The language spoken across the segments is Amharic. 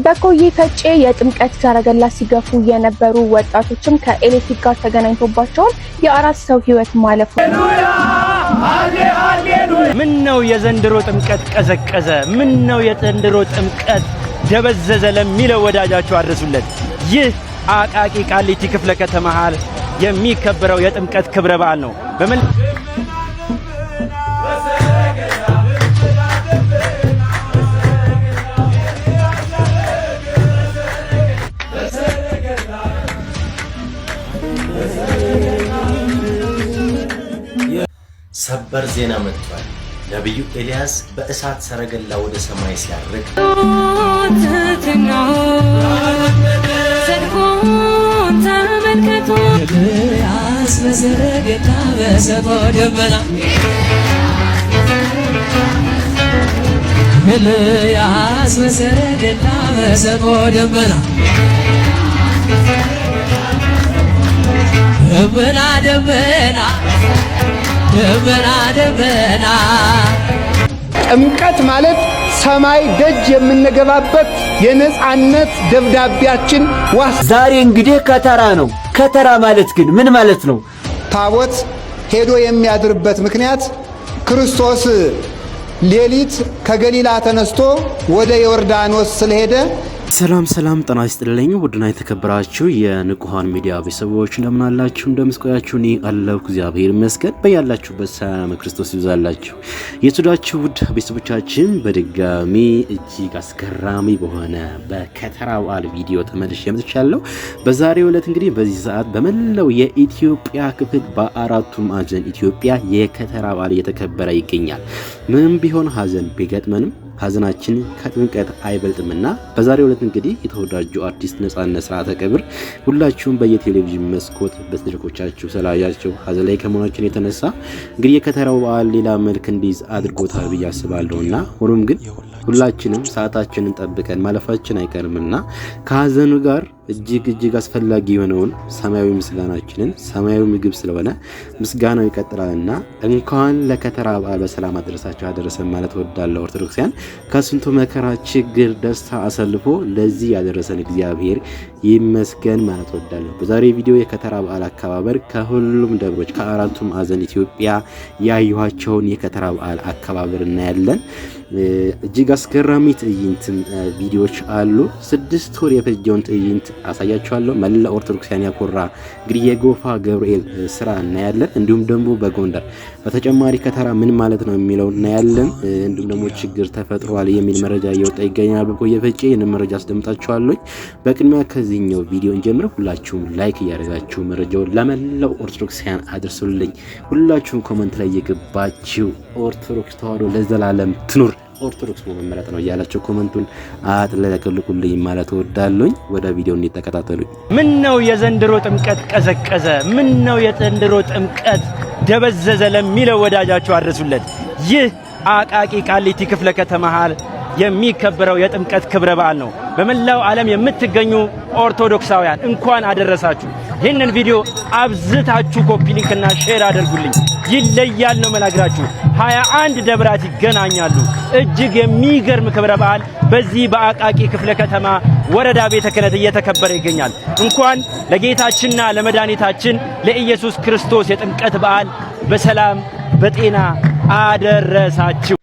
በኮዬ ፈጬ የጥምቀት ሰረገላ ሲገፉ የነበሩ ወጣቶችም ከኤሌክትሪክ ጋር ተገናኝቶባቸው የአራት ሰው ህይወት ማለፉ ምን ነው የዘንድሮ ጥምቀት ቀዘቀዘ ምን ነው የዘንድሮ ጥምቀት ደበዘዘ ለሚለው ወዳጃችሁ አድርሱለት። ይህ አቃቂ ቃሊቲ ክፍለ ከተማ የሚከበረው የጥምቀት ክብረ በዓል ነው። ሰበር ዜና መጥቷል። ነብዩ ኤልያስ በእሳት ሰረገላ ወደ ሰማይ ሲያርግ ኤልያስ በሰረገላ በሰማይ ደመና ኤልያስ በሰረገላ በሰማይ ደመና ደመና ደመና ደመና ጥምቀት ማለት ሰማይ ደጅ የምንገባበት የነጻነት ደብዳቤያችን ዋስ። ዛሬ እንግዲህ ከተራ ነው። ከተራ ማለት ግን ምን ማለት ነው? ታቦት ሄዶ የሚያድርበት ምክንያት ክርስቶስ ሌሊት ከገሊላ ተነስቶ ወደ ዮርዳኖስ ስለሄደ። ሰላም ጤና ይስጥልኝ። ውድና የተከበራችሁ የንቁሃን ሚዲያ ቤተሰቦች እንደምን አላችሁ? እንደምስቆያችሁ እኔ አለሁ እግዚአብሔር ይመስገን። በያላችሁበት ሰላም ክርስቶስ ይብዛላችሁ። የተወደዳችሁ ውድ ቤተሰቦቻችን በድጋሚ እጅግ አስገራሚ በሆነ በከተራ በዓል ቪዲዮ ተመልሼ መጥቻለሁ። በዛሬው ዕለት እንግዲህ በዚህ ሰዓት በመላው የኢትዮጵያ ክፍል በአራቱም ማዕዘን ኢትዮጵያ የከተራ በዓል እየተከበረ ይገኛል። ምንም ቢሆን ሀዘን ቢገጥመንም ሀዘናችን ከጥምቀት አይበልጥምና በዛሬው ዕለት እንግዲህ የተወዳጁ አርቲስት ነጻነት ስርዓተ ቀብር ሁላችሁም በየቴሌቪዥን መስኮት በስልኮቻችሁ ስላያችሁ ሀዘን ላይ ከመሆናችን የተነሳ እንግዲህ የከተራው በዓል ሌላ መልክ እንዲይዝ አድርጎታል ብዬ አስባለሁና ሆኖም ግን ሁላችንም ሰዓታችንን ጠብቀን ማለፋችን አይቀርምና ከሀዘኑ ጋር እጅግ አስፈላጊ የሆነውን ሰማያዊ ምስጋናችንን ሰማያዊ ምግብ ስለሆነ ምስጋናው ይቀጥላልና እንኳን ለከተራ በዓል በሰላም አደረሰን ማለት ወዳለው ኦርቶዶክሳውያን ከስንቱ መከራ ችግር ደስታ አሰልፎ ለዚህ ያደረሰን እግዚአብሔር ይመስገን ማለት ወዳለው። በዛሬ ቪዲዮ የከተራ በዓል አከባበር ከሁሉም ደብሮች ከአራቱም ማዕዘን ኢትዮጵያ ያዩዋቸውን የከተራ በዓል አከባበር እናያለን። እጅግ አስገራሚ ትዕይንት ቪዲዮዎች አሉ። 6 ወር የፈጀውን ትዕይንት አሳያችኋለሁ። መላ ኦርቶዶክሳውያን ያኮራ እንግዲህ የጎፋ ገብርኤል ስራ እናያለን። እንዲሁም ደግሞ በጎንደር በተጨማሪ ከተራ ምን ማለት ነው የሚለው እናያለን። እንዲሁም ደግሞ ችግር ተፈጥሯል የሚል መረጃ እየወጣ ይገኛል። በኮዬ ፈጬ ይህንን መረጃ አስደምጣችኋለሁ። በቅድሚያ ከዚህኛው ቪዲዮ እንጀምር። ሁላችሁም ላይክ እያደረጋችሁ መረጃውን ለመላው ኦርቶዶክሳውያን አድርሱልኝ። ሁላችሁም ኮሜንት ላይ እየገባችሁ ኦርቶዶክስ ተዋሕዶ ለዘላለም ትኑር ኦርቶዶክስ መመረጥ ነው ያላችሁ ኮሜንቱን አጥለቀልቁልኝ ማለት ወዳለኝ። ወደ ቪዲዮው እንተከታተሉኝ። ምን ነው የዘንድሮ ጥምቀት ቀዘቀዘ ምን ነው የዘንድሮ ጥምቀት ደበዘዘ ለሚለው ወዳጃችሁ አድርሱለት። ይህ አቃቂ ቃሊቲ ክፍለ ከተማ የሚከበረው የጥምቀት ክብረ በዓል ነው። በመላው ዓለም የምትገኙ ኦርቶዶክሳውያን እንኳን አደረሳችሁ። ይህንን ቪዲዮ አብዝታችሁ ኮፒ ሊንክና ሼር አድርጉልኝ። ይለያል ነው መናግራችሁ። 21 ደብራት ይገናኛሉ። እጅግ የሚገርም ክብረ በዓል በዚህ በአቃቂ ክፍለ ከተማ ወረዳ ቤተ ክህነት እየተከበረ ይገኛል። እንኳን ለጌታችንና ለመድኃኒታችን ለኢየሱስ ክርስቶስ የጥምቀት በዓል በሰላም በጤና አደረሳችሁ።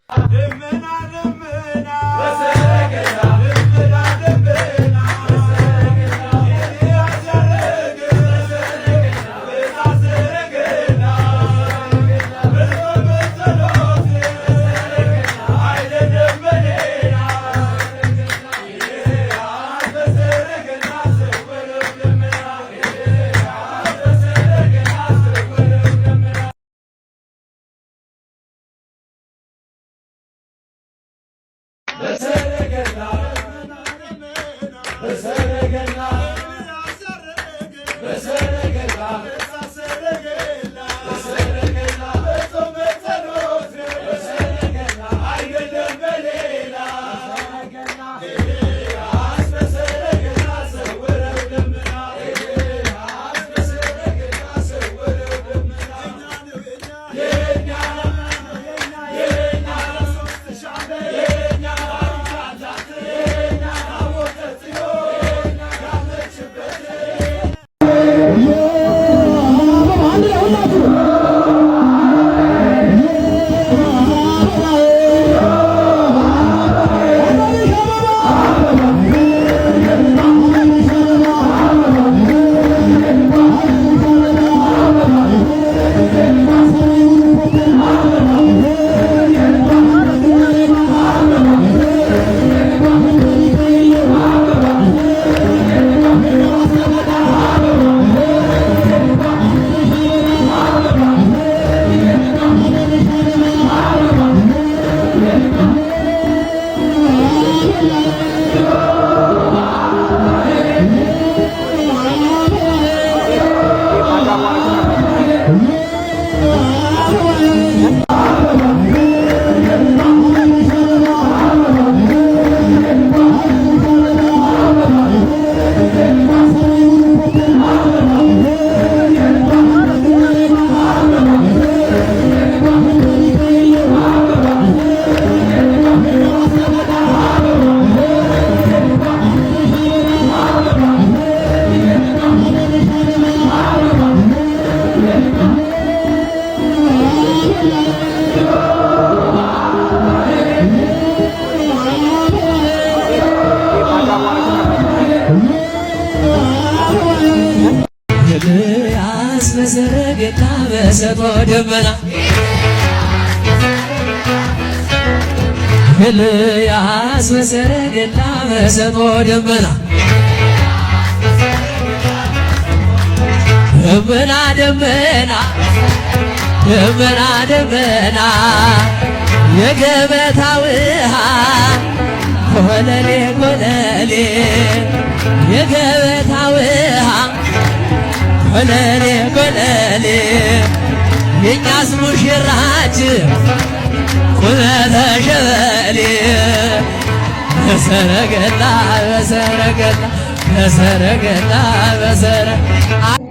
ደመና ኤልያስ በሰረገላ በሰጥሞ ደመና ደመና ደመና ደመና ደመና የገበታ ውሃ ኮለሌ ኮለሌ የገበታ ውሃ ኮለሌ ኮለሌ የኛስ ሙሽራችን ቁመተ ሸበሌ በሰረገላ በሰረገላ በሰረገላ በሰረገላ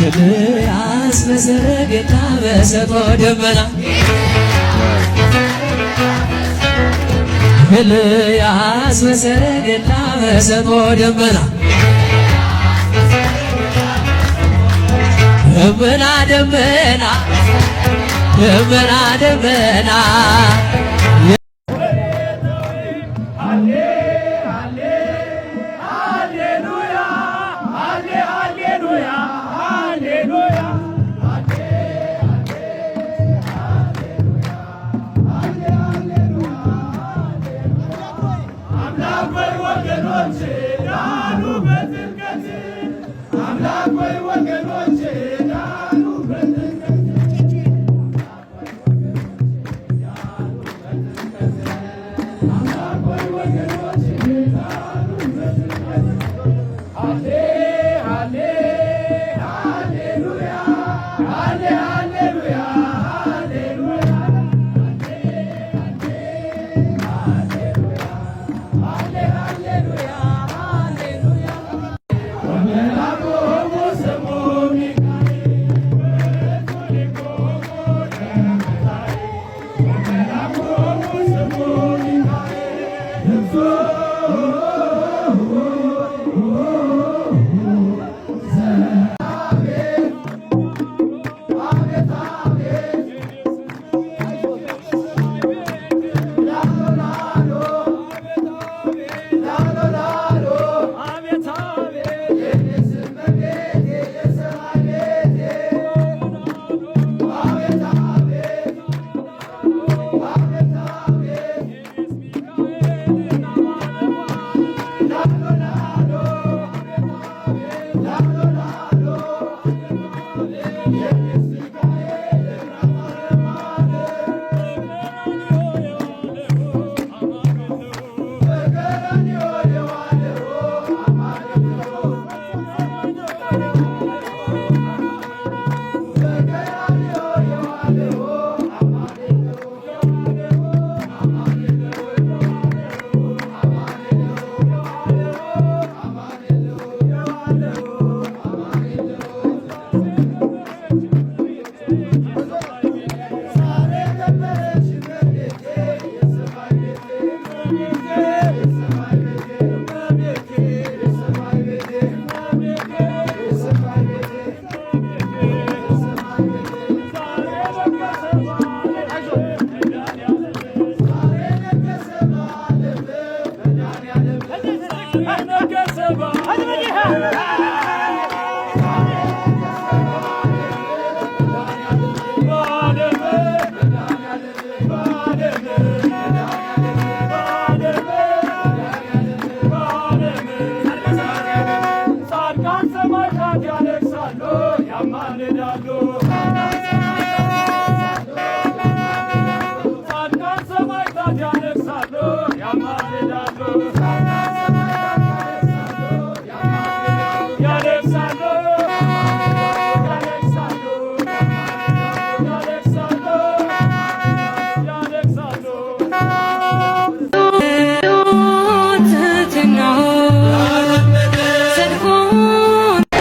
ኤልያስ በሰረገላ በሰጥሞ ደመና ኤልያስ በሰረገላ በሰጥሞ ደመና ደመና ደመና ደመና ደመና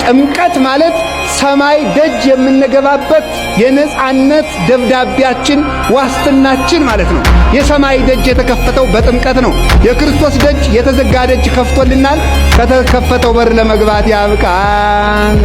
ጥምቀት ማለት ሰማይ ደጅ የምንገባበት የነጻነት ደብዳቤያችን ዋስትናችን ማለት ነው። የሰማይ ደጅ የተከፈተው በጥምቀት ነው። የክርስቶስ ደጅ የተዘጋ ደጅ ከፍቶልናል። ከተከፈተው በር ለመግባት ያብቃን።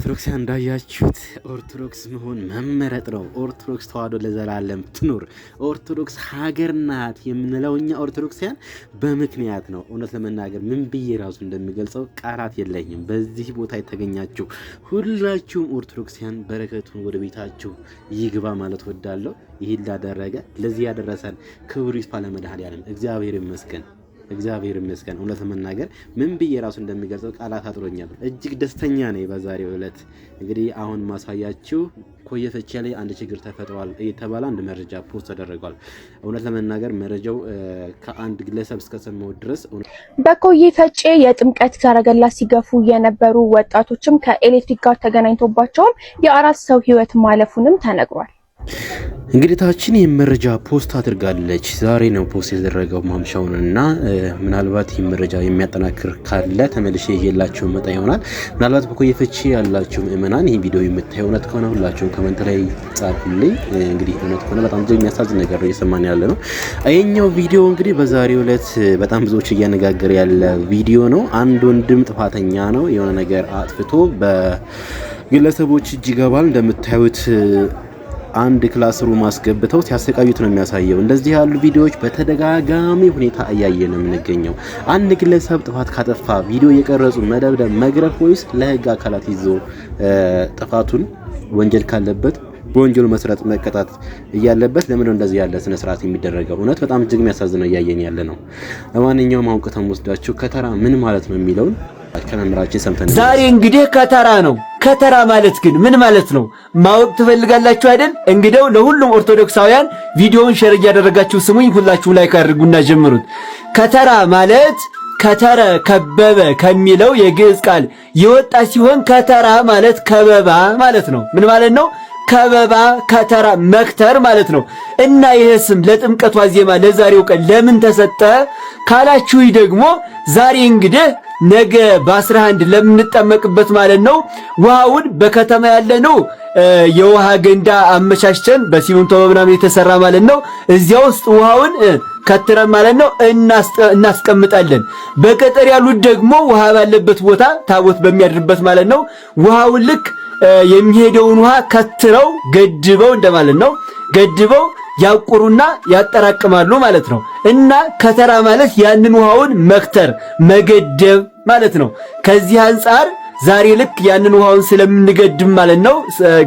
ኦርቶዶክሳውያን እንዳያችሁት ኦርቶዶክስ መሆን መመረጥ ነው። ኦርቶዶክስ ተዋህዶ ለዘላለም ትኑር። ኦርቶዶክስ ሀገር ናት የምንለው እኛ ኦርቶዶክሳውያን በምክንያት ነው። እውነት ለመናገር ምን ብዬ ራሱ እንደሚገልጸው ቃላት የለኝም። በዚህ ቦታ የተገኛችሁ ሁላችሁም ኦርቶዶክሳውያን በረከቱን ወደ ቤታችሁ ይግባ ማለት ወዳለሁ። ይህን ላደረገ ለዚህ ያደረሰን ክብሩ ይስፋ ለመድኃኔዓለም እግዚአብሔር ይመስገን። እግዚአብሔር ይመስገን። እውነት ለመናገር ምን ብዬ ራሱ እንደሚገልጸው ቃላት አጥሮኛል። እጅግ ደስተኛ ነኝ በዛሬው ዕለት። እንግዲህ አሁን ማሳያችሁ ኮየ ፈቼ ላይ አንድ ችግር ተፈጥሯል እየተባለ አንድ መረጃ ፖስት ተደርጓል። እውነት ለመናገር መረጃው ከአንድ ግለሰብ እስከሰማው ድረስ በኮየ ፈቼ የጥምቀት ሰረገላ ሲገፉ የነበሩ ወጣቶችም ከኤሌክትሪክ ጋር ተገናኝቶባቸው የአራት ሰው ህይወት ማለፉንም ተነግሯል። እንግዲህ ታችን የመረጃ ፖስት አድርጋለች። ዛሬ ነው ፖስት የተደረገው ማምሻውንና ምናልባት የመረጃ የሚያጠናክር ካለ ተመልሼ ይዤላችሁ መጣ ይሆናል። ምናልባት በኮየ ፈቼ ያላችሁ ምእመናን ይህ ቪዲዮ የምታዩ እውነት ከሆነ ሁላችሁም ኮሜንት ላይ ጻፉልኝ። እንግዲህ እውነት ከሆነ በጣም የሚያሳዝን ነገር ነው እየሰማን ያለ ነው። ይሄኛው ቪዲዮ እንግዲህ በዛሬው ዕለት በጣም ብዙዎች እያነጋገረ ያለ ቪዲዮ ነው። አንድ ወንድም ጥፋተኛ ነው የሆነ ነገር አጥፍቶ በግለሰቦች እጅ ይገባል። እንደምታዩት አንድ ክላስ ሩም አስገብተው ሲያሰቃዩት ነው የሚያሳየው። እንደዚህ ያሉ ቪዲዮዎች በተደጋጋሚ ሁኔታ እያየን ነው የምንገኘው። አንድ ግለሰብ ጥፋት ካጠፋ ቪዲዮ የቀረጹ መደብደብ፣ መግረፍ ወይስ ለህግ አካላት ይዞ ጥፋቱን ወንጀል ካለበት በወንጀሉ መሰረት መቀጣት እያለበት ለምን እንደዚህ ያለ ስነ ስርዓት የሚደረገው? እውነት በጣም እጅግ የሚያሳዝነው እያየን ያለ ነው። ለማንኛውም አሁን ከተም ወስዳችሁ ከተራ ምን ማለት ነው የሚለውን ከመምራችን ሰምተን ዛሬ እንግዲህ ከተራ ነው። ከተራ ማለት ግን ምን ማለት ነው ማወቅ ትፈልጋላችሁ አይደል? እንግዲያው ለሁሉም ኦርቶዶክሳውያን ቪዲዮውን ሼር እያደረጋችሁ ስሙኝ። ሁላችሁም ላይክ አድርጉና ጀምሩት። ከተራ ማለት ከተረ ከበበ ከሚለው የግዕዝ ቃል የወጣ ሲሆን ከተራ ማለት ከበባ ማለት ነው። ምን ማለት ነው? ከበባ፣ ከተራ፣ መክተር ማለት ነው። እና ይሄ ስም ለጥምቀቱ ዋዜማ ለዛሬው ቀን ለምን ተሰጠ ካላችሁ ደግሞ ዛሬ እንግዲህ ነገ በ11 ለምንጠመቅበት ማለት ነው ውሃውን በከተማ ያለነው የውሃ ገንዳ አመቻችተን በሲሚንቶ ምናምን የተሰራ ማለት ነው እዚያ ውስጥ ውሃውን ከትረን ማለት ነው እናስቀምጣለን። በቀጠር ያሉት ደግሞ ውሃ ባለበት ቦታ ታቦት በሚያድርበት ማለት ነው ውሃውን ልክ የሚሄደውን ውሃ ከትረው ገድበው እንደማለት ነው ገድበው ያቁሩና ያጠራቅማሉ ማለት ነው። እና ከተራ ማለት ያንን ውሃውን መክተር መገደብ ማለት ነው። ከዚህ አንፃር ዛሬ ልክ ያንን ውሃውን ስለምንገድብ ማለት ነው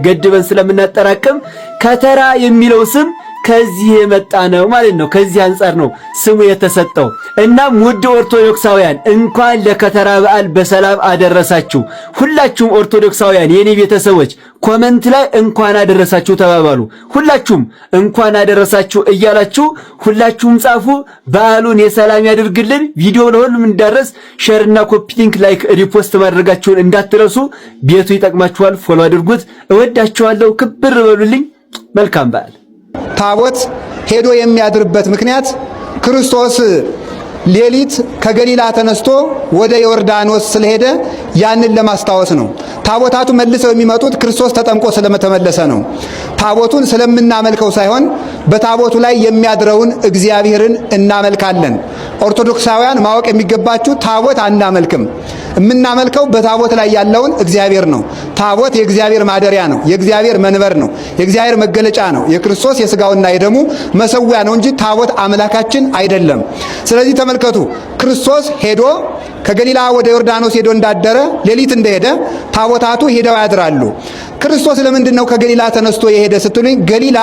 ገድበን ስለምናጠራቅም ከተራ የሚለው ስም ከዚህ የመጣ ነው ማለት ነው። ከዚህ አንፃር ነው ስሙ የተሰጠው። እናም ውድ ኦርቶዶክሳውያን እንኳን ለከተራ በዓል በሰላም አደረሳችሁ። ሁላችሁም ኦርቶዶክሳውያን የኔ ቤተሰቦች ኮሜንት ላይ እንኳን አደረሳችሁ ተባባሉ። ሁላችሁም እንኳን አደረሳችሁ እያላችሁ ሁላችሁም ጻፉ። በዓሉን የሰላም ያድርግልን። ቪዲዮ ለሁሉም እንዳረስ ሼር እና ኮፒ ሊንክ ላይክ ሪፖስት ማድረጋችሁን እንዳትረሱ። ቤቱ ይጠቅማችኋል። ፎሎ አድርጉት። እወዳችኋለሁ። ክብር በሉልኝ። መልካም በዓል። ታቦት ሄዶ የሚያድርበት ምክንያት ክርስቶስ ሌሊት ከገሊላ ተነስቶ ወደ ዮርዳኖስ ስለሄደ ያንን ለማስታወስ ነው። ታቦታቱ መልሰው የሚመጡት ክርስቶስ ተጠምቆ ስለተመለሰ ነው። ታቦቱን ስለምናመልከው ሳይሆን በታቦቱ ላይ የሚያድረውን እግዚአብሔርን እናመልካለን። ኦርቶዶክሳውያን ማወቅ የሚገባችሁ ታቦት አናመልክም። የምናመልከው በታቦት ላይ ያለውን እግዚአብሔር ነው። ታቦት የእግዚአብሔር ማደሪያ ነው። የእግዚአብሔር መንበር ነው። የእግዚአብሔር መገለጫ ነው። የክርስቶስ የሥጋውና የደሙ መሰዊያ ነው እንጂ ታቦት አምላካችን አይደለም። ስለዚህ ተመልከቱ፣ ክርስቶስ ሄዶ ከገሊላ ወደ ዮርዳኖስ ሄዶ እንዳደረ ሌሊት እንደሄደ ታቦታቱ ሄደው ያድራሉ። ክርስቶስ ለምንድን ነው ከገሊላ ተነስቶ የሄደ ስትሉኝ፣ ገሊላ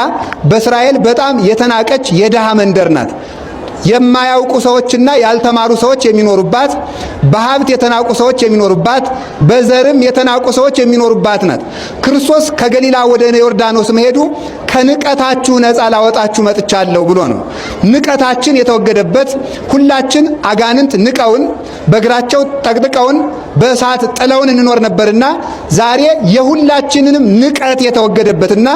በእስራኤል በጣም የተናቀች የድሃ መንደር ናት። የማያውቁ ሰዎችና ያልተማሩ ሰዎች የሚኖሩባት፣ በሀብት የተናቁ ሰዎች የሚኖሩባት፣ በዘርም የተናቁ ሰዎች የሚኖሩባት ናት። ክርስቶስ ከገሊላ ወደ ዮርዳኖስ መሄዱ ከንቀታችሁ ነፃ ላወጣችሁ መጥቻለሁ ብሎ ነው። ንቀታችን የተወገደበት፣ ሁላችን አጋንንት ንቀውን በእግራቸው ጠቅጥቀውን በእሳት ጥለውን እንኖር ነበርና ዛሬ የሁላችንንም ንቀት የተወገደበትና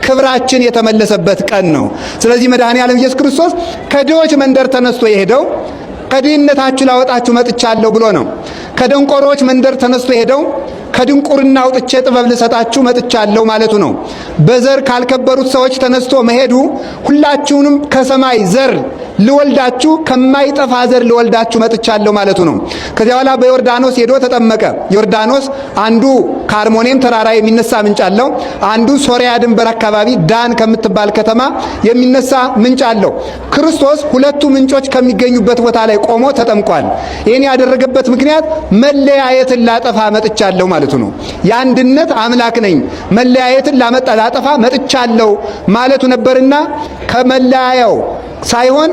ክብራችን የተመለሰበት ቀን ነው። ስለዚህ መድኃኔዓለም ኢየሱስ ክርስቶስ ከድሆች መንደር ተነስቶ የሄደው ከድህነታችሁ ላወጣችሁ መጥቻለሁ ብሎ ነው። ከደንቆሮች መንደር ተነስቶ የሄደው ከድንቁርና አውጥቼ ጥበብ ልሰጣችሁ መጥቻለሁ ማለቱ ነው። በዘር ካልከበሩት ሰዎች ተነስቶ መሄዱ ሁላችሁንም ከሰማይ ዘር ልወልዳችሁ ከማይጠፋ ዘር ልወልዳችሁ መጥቻለሁ ማለቱ ነው። ከዚያ በኋላ በዮርዳኖስ ሄዶ ተጠመቀ። ዮርዳኖስ አንዱ ከአርሞኔም ተራራ የሚነሳ ምንጭ አለው፣ አንዱ ሶሪያ ድንበር አካባቢ ዳን ከምትባል ከተማ የሚነሳ ምንጭ አለው። ክርስቶስ ሁለቱ ምንጮች ከሚገኙበት ቦታ ላይ ቆሞ ተጠምቋል። ይህን ያደረገበት ምክንያት መለያየትን ላጠፋ መጥቻለሁ ማለቱ ነው። የአንድነት አምላክ ነኝ መለያየትን ላጠፋ መጥቻለሁ ማለቱ ነበርና ከመለያየው ሳይሆን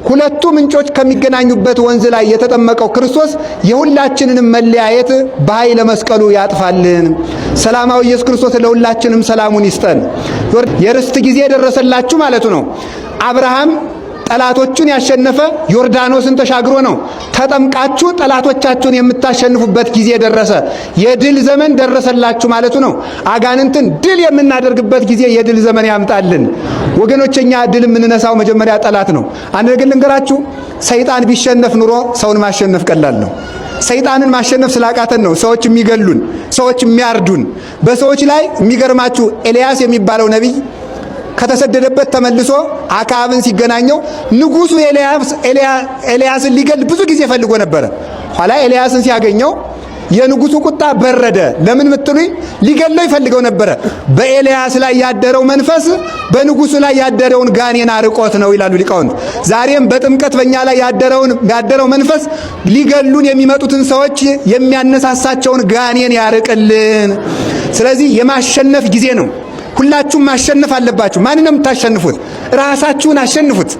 ሁለቱ ምንጮች ከሚገናኙበት ወንዝ ላይ የተጠመቀው ክርስቶስ የሁላችንንም መለያየት በኃይለ መስቀሉ ያጥፋልን። ሰላማዊ ኢየሱስ ክርስቶስ ለሁላችንም ሰላሙን ይስጠን። የርስት ጊዜ ደረሰላችሁ ማለቱ ነው። አብርሃም ጠላቶቹን ያሸነፈ ዮርዳኖስን ተሻግሮ ነው። ተጠምቃችሁ ጠላቶቻችሁን የምታሸንፉበት ጊዜ ደረሰ፣ የድል ዘመን ደረሰላችሁ ማለቱ ነው። አጋንንትን ድል የምናደርግበት ጊዜ የድል ዘመን ያምጣልን። ወገኖችኛ ድል የምንነሳው መጀመሪያ ጠላት ነው። አንድ ነገር ልንገራችሁ፣ ሰይጣን ቢሸነፍ ኑሮ ሰውን ማሸነፍ ቀላል ነው። ሰይጣንን ማሸነፍ ስላቃተን ነው ሰዎች የሚገሉን፣ ሰዎች የሚያርዱን። በሰዎች ላይ የሚገርማችሁ ኤልያስ የሚባለው ነቢይ ከተሰደደበት ተመልሶ አክዓብን ሲገናኘው ንጉሱ ኤልያስን ሊገል ብዙ ጊዜ ፈልጎ ነበረ። ኋላ ኤልያስን ሲያገኘው የንጉሱ ቁጣ በረደ። ለምን ምትሉኝ? ሊገለው ይፈልገው ነበረ። በኤልያስ ላይ ያደረው መንፈስ በንጉሱ ላይ ያደረውን ጋኔን አርቆት ነው ይላሉ ሊቃውንት። ዛሬም በጥምቀት በእኛ ላይ ያደረው መንፈስ ሊገሉን የሚመጡትን ሰዎች የሚያነሳሳቸውን ጋኔን ያርቅልን። ስለዚህ የማሸነፍ ጊዜ ነው። ሁላችሁም ማሸነፍ አለባችሁ። ማንን ነው የምታሸንፉት? ራሳችሁን አሸንፉት።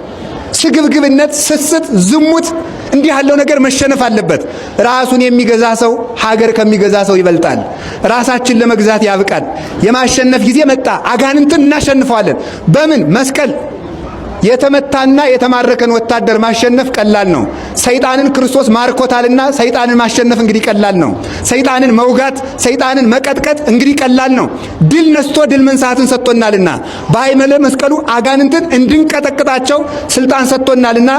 ስግብግብነት፣ ስስት፣ ዝሙት እንዲህ ያለው ነገር መሸነፍ አለበት። ራሱን የሚገዛ ሰው ሀገር ከሚገዛ ሰው ይበልጣል። ራሳችን ለመግዛት ያብቃል። የማሸነፍ ጊዜ መጣ። አጋንንትን እናሸንፈዋለን። በምን? መስቀል። የተመታና የተማረከን ወታደር ማሸነፍ ቀላል ነው። ሰይጣንን ክርስቶስ ማርኮታልና ሰይጣንን ማሸነፍ እንግዲህ ቀላል ነው። ሰይጣንን መውጋት፣ ሰይጣንን መቀጥቀጥ እንግዲህ ቀላል ነው። ድል ነስቶ ድል መንሳትን ሰጥቶናልና በኃይለ መስቀሉ አጋንንትን እንድንቀጠቅጣቸው ስልጣን ሰጥቶናልና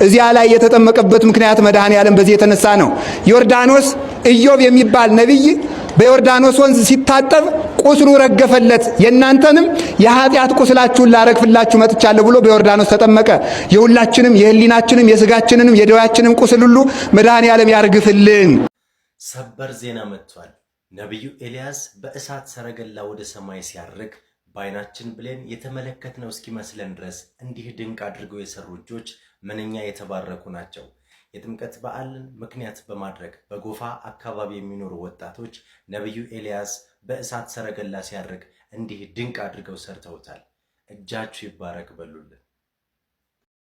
እዚያ ላይ የተጠመቀበት ምክንያት መድኃኔዓለም በዚህ የተነሳ ነው። ዮርዳኖስ ኢዮብ የሚባል ነቢይ በዮርዳኖስ ወንዝ ሲታጠብ ቁስሉ ረገፈለት። የእናንተንም የኃጢአት ቁስላችሁን ላረግፍላችሁ መጥቻለሁ ብሎ በዮርዳኖስ ተጠመቀ። የሁላችንም የህሊናችንም የስጋችንንም የደዌያችንም ቁስል ሁሉ መድኃኔዓለም ያርግፍልን። ሰበር ዜና መጥቷል። ነቢዩ ኤልያስ በእሳት ሰረገላ ወደ ሰማይ ሲያርግ በዓይናችን ብሌን የተመለከትነው እስኪመስለን ድረስ እንዲህ ድንቅ አድርገው የሰሩ እጆች ምንኛ የተባረኩ ናቸው። የጥምቀት በዓልን ምክንያት በማድረግ በጎፋ አካባቢ የሚኖሩ ወጣቶች ነቢዩ ኤልያስ በእሳት ሰረገላ ሲያርግ እንዲህ ድንቅ አድርገው ሰርተውታል። እጃችሁ ይባረክ በሉልን።